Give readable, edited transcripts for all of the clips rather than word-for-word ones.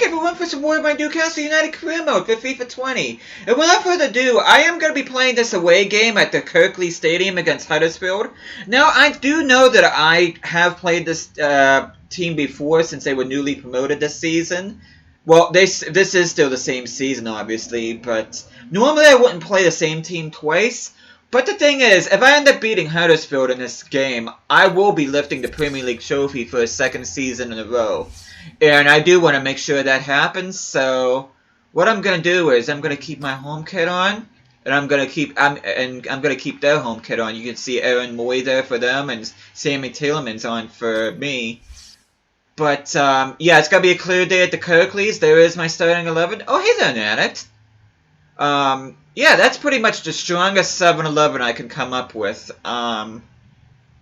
back everyone for some more of my Newcastle United career mode for FIFA 20. And without further ado, I am going to be playing this away game at the Kirkley Stadium against Huddersfield. Now, I do know that I have played this team before since they were newly promoted this season. Well, this is still the same season, obviously, but normally I wouldn't play the same team twice. But the thing is, if I end up beating Huddersfield in this game, I will be lifting the Premier League trophy for a second season in a row. And I do want to make sure that happens, so what I'm going to do is I'm going to keep my home kit on, and I'm going to keep their home kit on. You can see Aaron Moy there for them, and Sammy Tielemans on for me. But, yeah, it's going to be a clear day at the Kirkleys. There is my starting 11. Oh, hey there, Addict. Yeah, that's pretty much the strongest 7-11 I can come up with.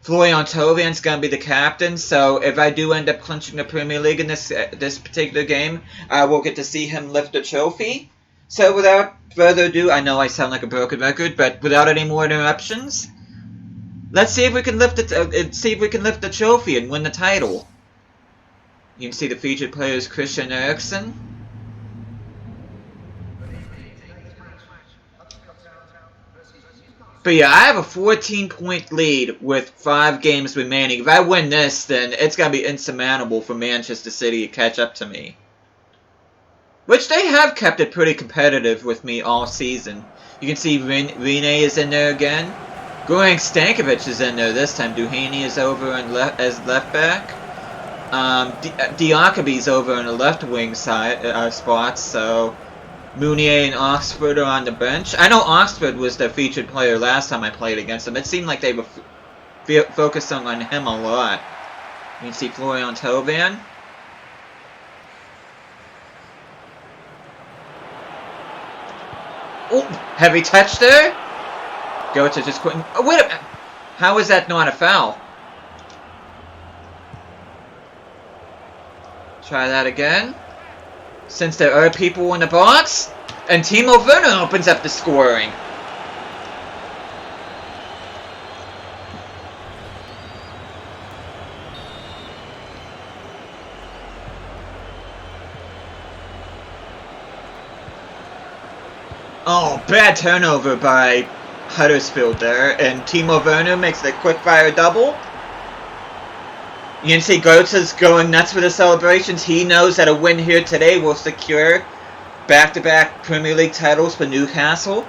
Florian Thauveen's going to be the captain, so if I do end up clinching the Premier League in this particular game, I will get to see him lift the trophy. So without further ado, I know I sound like a broken record, but without any more interruptions, let's see if we can lift it. See if we can lift the trophy and win the title. You can see the featured player is Christian Eriksen. But yeah, I have a 14-point lead with 5 games remaining. If I win this, then it's going to be insurmountable for Manchester City to catch up to me. Which they have kept it pretty competitive with me all season. You can see Rene is in there again. Goran Stankovic is in there this time. Duhaney is over as left back. Diakaby's over on the left wing side spots, so Mounier and Oxford are on the bench. I know Oxford was the featured player last time I played against them. It seemed like they were focusing on him a lot. You can see Florian Thauveen. Oh, heavy touch there. Goethe just couldn't. Oh, wait a minute. How is that not a foul? Try that again. Since there are people in the box, and Timo Werner opens up the scoring. Oh, bad turnover by Huddersfield there, and Timo Werner makes the quick-fire double. You can see Goetze's going nuts with the celebrations. He knows that a win here today will secure back-to-back Premier League titles for Newcastle.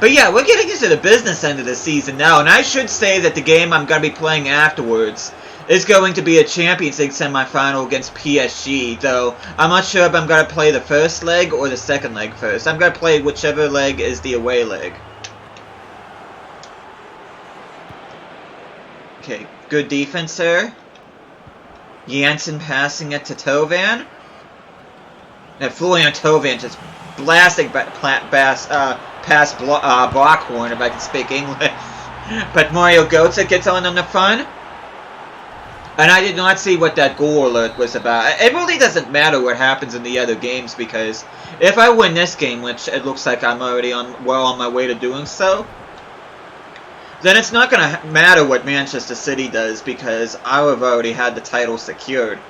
But yeah, we're getting into the business end of the season now, and I should say that the game I'm going to be playing afterwards is going to be a Champions League semi-final against PSG, though I'm not sure if I'm going to play the first leg or the second leg first. I'm going to play whichever leg is the away leg. Okay, good defense there. Janssen passing it to Thauveen. And Florian Thauveen just blasting past Blockhorn, if I can speak English. But Mario Götze gets on the front. And I did not see what that goal alert was about. It really doesn't matter what happens in the other games, because if I win this game, which it looks like I'm already well on my way to doing so, then it's not going to matter what Manchester City does, because I have already had the title secured.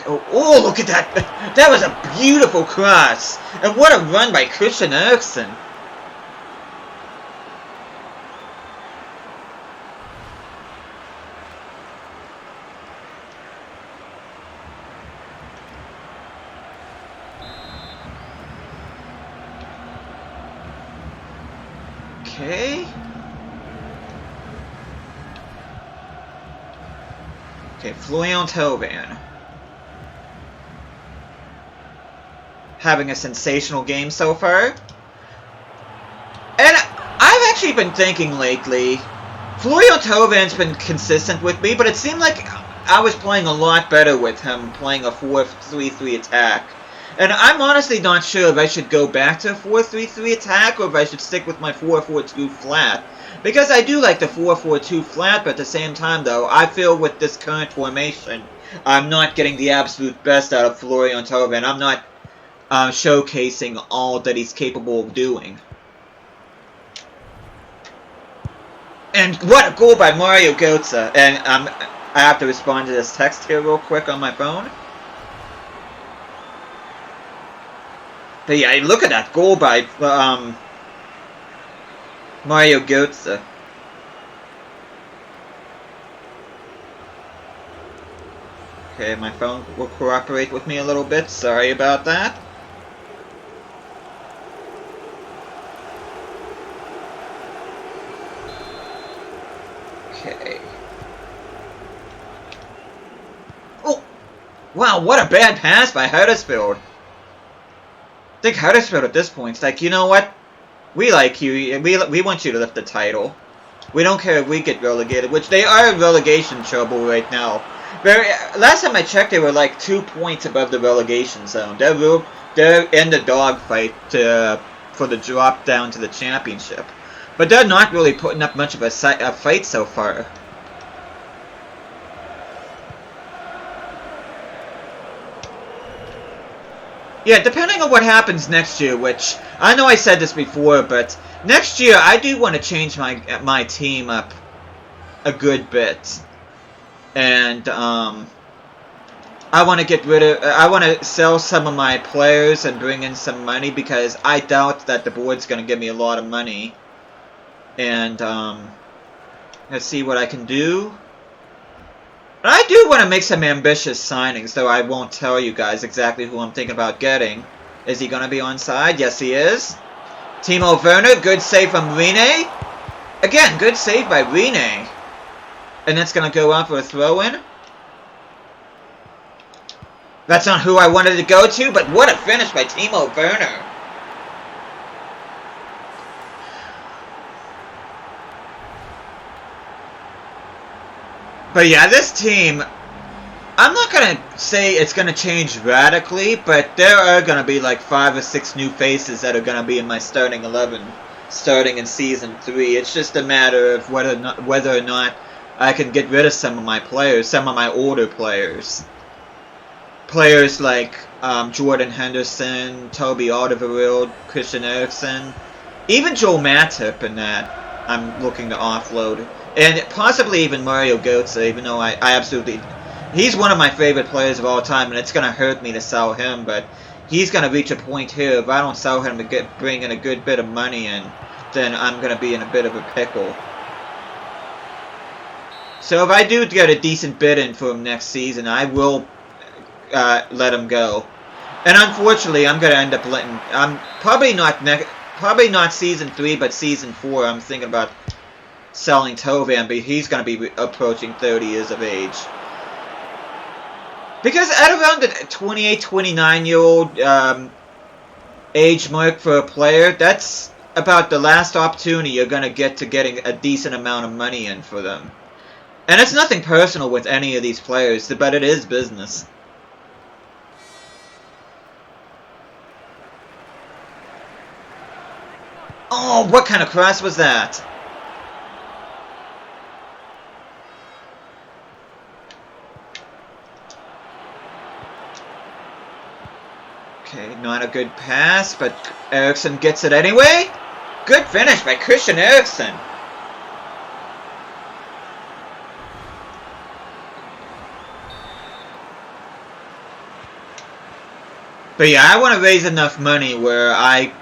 Oh, look at that. That was a beautiful cross. And what a run by Christian Eriksen. Okay. Okay, Florian Thauveen. Having a sensational game so far. And I've actually been thinking lately, Florian Thauveen's been consistent with me, but it seemed like I was playing a lot better with him playing a 4-3-3 attack. And I'm honestly not sure if I should go back to a 4-3-3 attack or if I should stick with my 4-4-2 flat. Because I do like the 4-4-2 flat, but at the same time though, I feel with this current formation, I'm not getting the absolute best out of Florian Thauveen. I'm not showcasing all that he's capable of doing. And what a goal by Mario Götze. And I have to respond to this text here real quick on my phone. But yeah, look at that goal by Mario Götze. Okay, my phone will cooperate with me a little bit. Sorry about that. Okay. Oh! Wow, what a bad pass by Huddersfield. I think Huddersfield at this point is like, you know what? We like you. We want you to lift the title. We don't care if we get relegated, which they are in relegation trouble right now. Last time I checked, they were like 2 points above the relegation zone. They're in the dogfight for the drop down to the championship. But they're not really putting up much of a fight so far. Yeah, depending on what happens next year, which I know I said this before, but next year I do want to change my team up a good bit, and I want to get rid of. I want to sell some of my players and bring in some money because I doubt that the board's going to give me a lot of money, and let's see what I can do. I do want to make some ambitious signings, though I won't tell you guys exactly who I'm thinking about getting. Is he going to be onside? Yes, he is. Timo Werner, good save from Rene. Again, good save by Rene. And that's going to go out for a throw-in. That's not who I wanted to go to, but what a finish by Timo Werner. But yeah, this team, I'm not going to say it's going to change radically, but there are going to be like 5 or 6 new faces that are going to be in my starting 11, starting in Season 3. It's just a matter of whether or not I can get rid of some of my players, some of my older players. Players like Jordan Henderson, Toby Alderweireld, Christian Eriksen, even Joel Matip in that I'm looking to offload. And possibly even Mario Götze, even though I absolutely... He's one of my favorite players of all time, and it's going to hurt me to sell him, but he's going to reach a point here. If I don't sell him to bring in a good bit of money in, then I'm going to be in a bit of a pickle. So if I do get a decent bid in for him next season, I will let him go. And unfortunately, I'm going to end up letting... probably not Season 3, but Season 4, I'm thinking about selling Tovan, but he's going to be approaching 30 years of age. Because at around the 28, 29-year-old age mark for a player, that's about the last opportunity you're going to get to getting a decent amount of money in for them. And it's nothing personal with any of these players, but it is business. Oh, what kind of cross was that? Okay, not a good pass, but Eriksen gets it anyway. Good finish by Christian Eriksen. But yeah, I want to raise enough money where I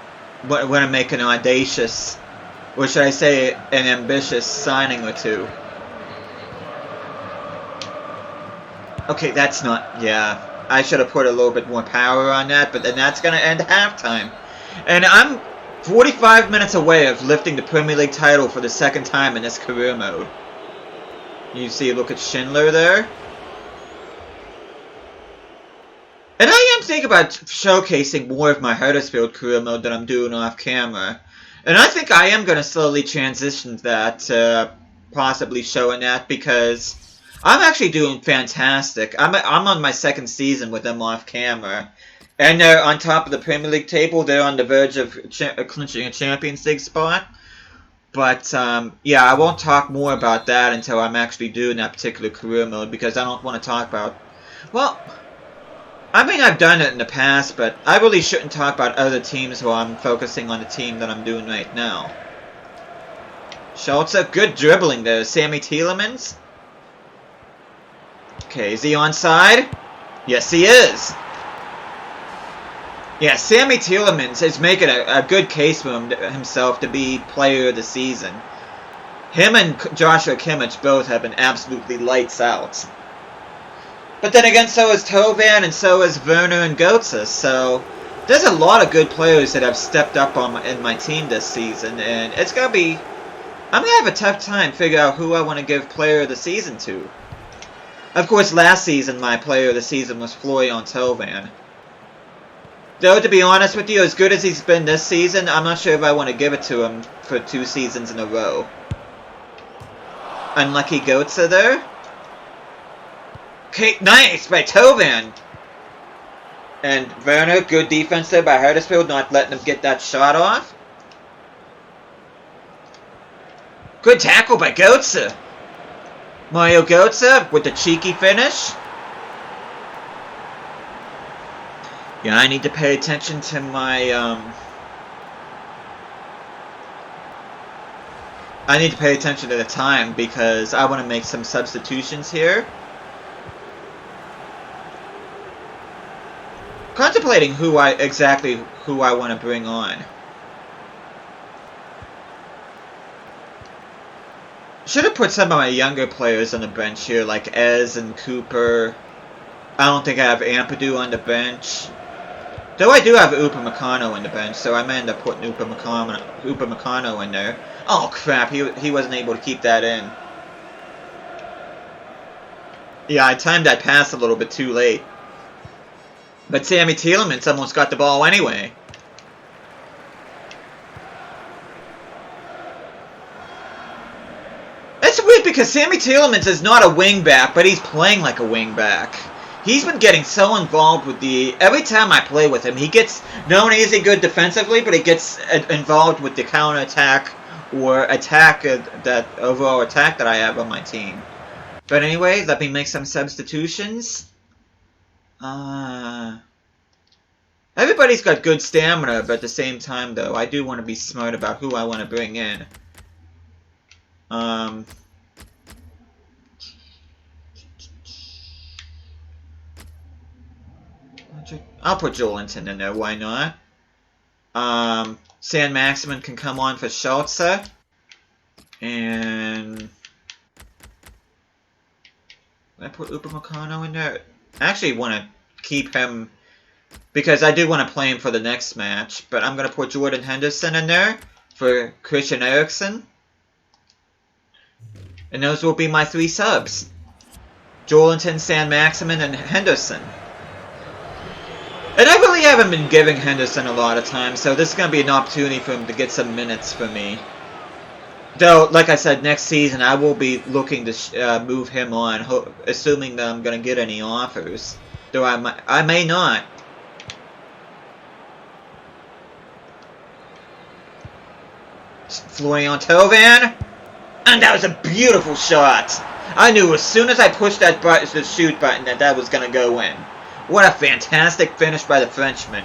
want to make an audacious, or should I say an ambitious signing or two. Okay, that's not, yeah. I should have put a little bit more power on that, but then that's going to end halftime. And I'm 45 minutes away of lifting the Premier League title for the second time in this career mode. You see, look at Schindler there. And I am thinking about showcasing more of my Huddersfield career mode that I'm doing off camera. And I think I am going to slowly transition that to possibly showing that because I'm actually doing fantastic. I'm on my second season with them off camera. And they're on top of the Premier League table. They're on the verge of clinching a Champions League spot. But, yeah, I won't talk more about that until I'm actually doing that particular career mode because I don't want to talk about... Well, I mean, I've done it in the past, but I really shouldn't talk about other teams while I'm focusing on the team that I'm doing right now. Schultz, good dribbling there. Sammy Tielemans. Okay, is he onside? Yes, he is. Yeah, Sammy Tielemans is making a good case for himself to be player of the season. Him and Joshua Kimmich both have been absolutely lights out. But then again, so is Tovan and so is Werner and Götze. So there's a lot of good players that have stepped up in my team this season. And it's going to be... I'm going to have a tough time figuring out who I want to give player of the season to. Of course, last season, my player of the season was Florian Tovan. Though, to be honest with you, as good as he's been this season, I'm not sure if I want to give it to him for 2 seasons in a row. Unlucky Götze there. Okay, nice by Tovan. And Werner, good defense there by Huddersfield, not letting him get that shot off. Good tackle by Götze. Mario Götze with the cheeky finish. Yeah, I need to pay attention to my, I need to pay attention to the time because I want to make some substitutions here. Contemplating exactly who I want to bring on. Should have put some of my younger players on the bench here, like Ez and Cooper. I don't think I have Ampadu on the bench. Though I do have Upamecano on the bench, so I may end up putting Upamecano in there. Oh crap, he wasn't able to keep that in. Yeah, I timed that pass a little bit too late. But Sammy Tielemans almost got the ball anyway. It's weird because Sammy Tielemans is not a wingback, but he's playing like a wingback. He's been getting so involved with every time I play with him, he gets, not only is he good defensively, but he gets involved with the counter-attack or attack, that overall attack that I have on my team. But anyway, let me make some substitutions. Everybody's got good stamina, but at the same time, though, I do want to be smart about who I want to bring in. I'll put Joelinton in there, why not? San Maximin can come on for Schulze. And... I put Upamecano in there? I actually want to keep him... because I do want to play him for the next match. But I'm going to put Jordan Henderson in there for Christian Eriksen. And those will be my 3 subs. Joelinton, San Maximin, and Henderson. And I really haven't been giving Henderson a lot of time, so this is going to be an opportunity for him to get some minutes for me. Though, like I said, next season I will be looking to move him on, assuming that I'm going to get any offers. Though I may not. Florian Tovan. And that was a beautiful shot. I knew as soon as I pushed that button, the shoot button, that was going to go in. What a fantastic finish by the Frenchman.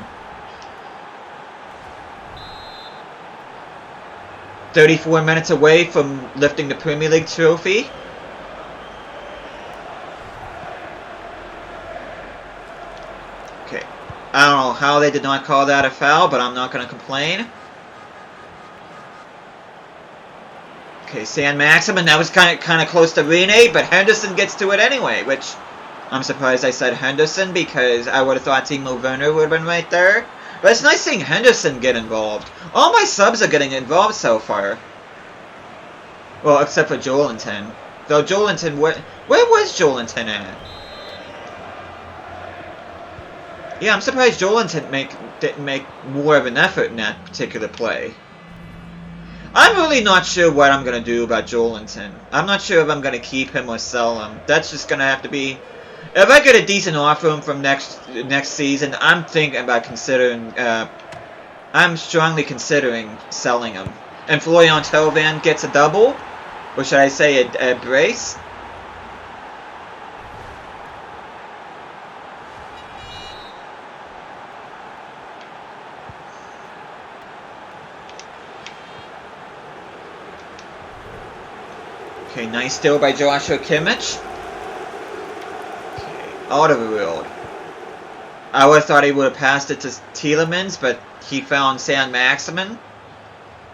34 minutes away from lifting the Premier League trophy. Okay. I don't know how they did not call that a foul, but I'm not going to complain. Okay, San Maximin, that was kind of close to Rene, but Henderson gets to it anyway, which... I'm surprised I said Henderson because I would have thought Timo Werner would have been right there. But it's nice seeing Henderson get involved. All my subs are getting involved so far. Well, except for Joelinton. Though Joelinton, where was Joelinton at? Yeah, I'm surprised Joelinton didn't make more of an effort in that particular play. I'm really not sure what I'm going to do about Joelinton. I'm not sure if I'm going to keep him or sell him. That's just going to have to be... If I get a decent offer from next season, I'm thinking about considering... I'm strongly considering selling him. And Florian Tovan gets a double? Or should I say a brace? Okay, nice steal by Joshua Kimmich. Okay, Alderweireld. I would have thought he would have passed it to Tielemans, but he found San Maximin.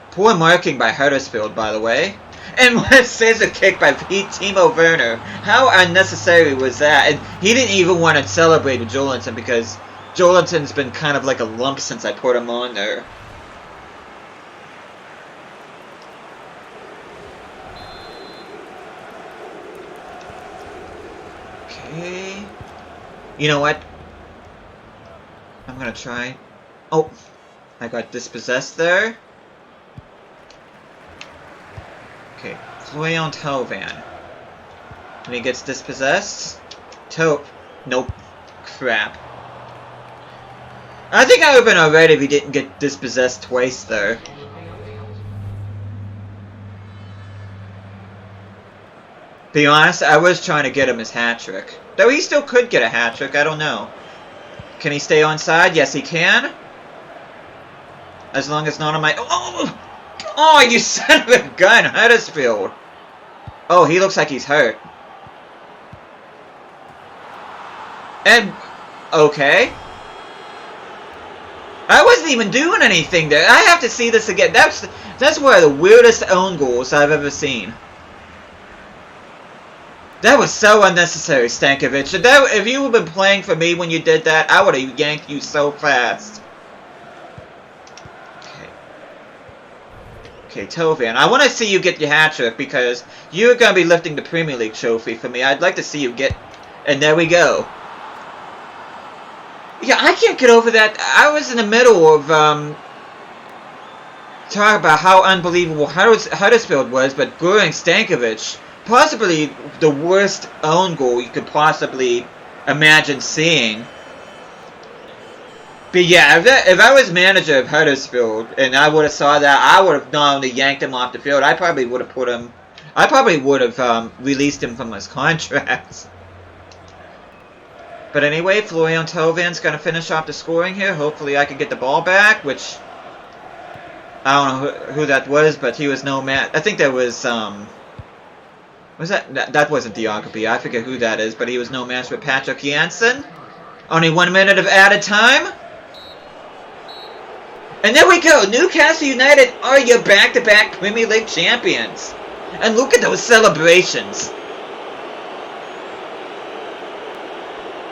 Poor marking by Huddersfield, by the way. And what a scissor kick by Timo Werner. How unnecessary was that? And he didn't even want to celebrate with Joelinton because Joelinton's been kind of like a lump since I put him on there. Okay. You know what? I'm gonna try. Oh, I got dispossessed there. Okay, Florian Thauvin. When he gets dispossessed. Nope. Crap. I think I would have been alright if he didn't get dispossessed twice there. Be honest, I was trying to get him his hat-trick. Though he still could get a hat-trick, I don't know. Can he stay onside? Yes, he can. As long as not on my... Oh, you son of a gun, Huddersfield. Oh, he looks like he's hurt. And... okay. I wasn't even doing anything there. I have to see this again. That's one of the weirdest own goals I've ever seen. That was so unnecessary, Stankovic. If you had been playing for me when you did that, I would have yanked you so fast. Okay, Thauvin. I want to see you get your hat-trick because you're going to be lifting the Premier League trophy for me. I'd like to see you get... And there we go. Yeah, I can't get over that. I was in the middle of talking about how unbelievable Huddersfield was, but Goran Stankovic, possibly the worst own goal you could possibly imagine seeing. But yeah, if I was manager of Huddersfield and I would have saw that, I would have not only yanked him off the field, I probably would have put him... I probably would have released him from his contract. But anyway, Florian Thauvin going to finish off the scoring here. Hopefully I can get the ball back, which... I don't know who that was, but he was no match. I think that was... was that? That wasn't Diakobe. I forget who that is, but he was no match with Patrick Janssen. Only 1 minute of added time. And there we go. Newcastle United are your back-to-back Premier League champions. And look at those celebrations.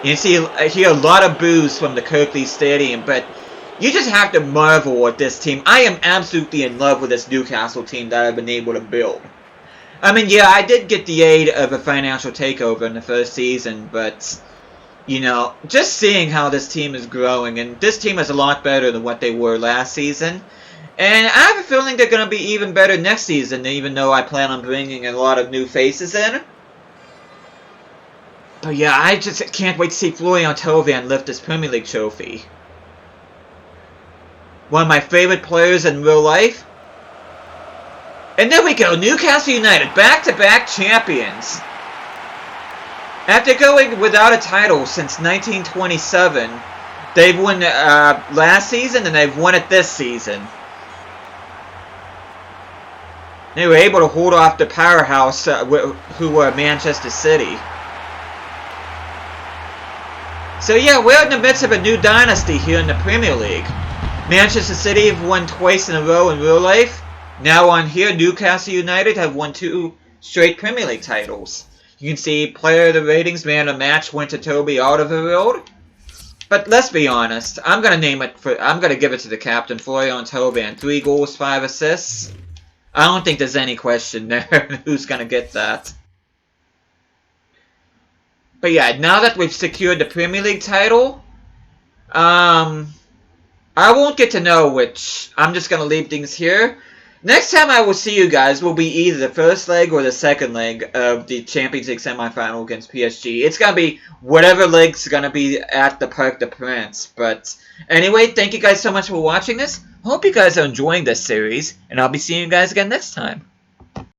You see, I hear a lot of boos from the Kirklees Stadium, but you just have to marvel at this team. I am absolutely in love with this Newcastle team that I've been able to build. I mean, yeah, I did get the aid of a financial takeover in the first season, but, you know, just seeing how this team is growing, and this team is a lot better than what they were last season. And I have a feeling they're going to be even better next season, even though I plan on bringing a lot of new faces in. But yeah, I just can't wait to see Florian Thauvin lift this Premier League trophy. One of my favorite players in real life. And there we go, Newcastle United, back-to-back champions. After going without a title since 1927, they've won last season and they've won it this season. They were able to hold off the powerhouse who were Manchester City. So yeah, we're in the midst of a new dynasty here in the Premier League. Manchester City have won twice in a row in real life. Now on here, Newcastle United have won 2 straight Premier League titles. You can see player of the ratings, man of the match went to Toby Alderweireld. But let's be honest, I'm gonna give it to the captain, Florian Thauvin. 3 goals, 5 assists. I don't think there's any question there who's gonna get that. But yeah, now that we've secured the Premier League title, I won't get to know which. I'm just going to leave things here. Next time I will see you guys will be either the first leg or the second leg of the Champions League semifinal against PSG. It's going to be whatever leg's going to be at the Parc des Princes. But anyway, thank you guys so much for watching this. Hope you guys are enjoying this series, and I'll be seeing you guys again next time.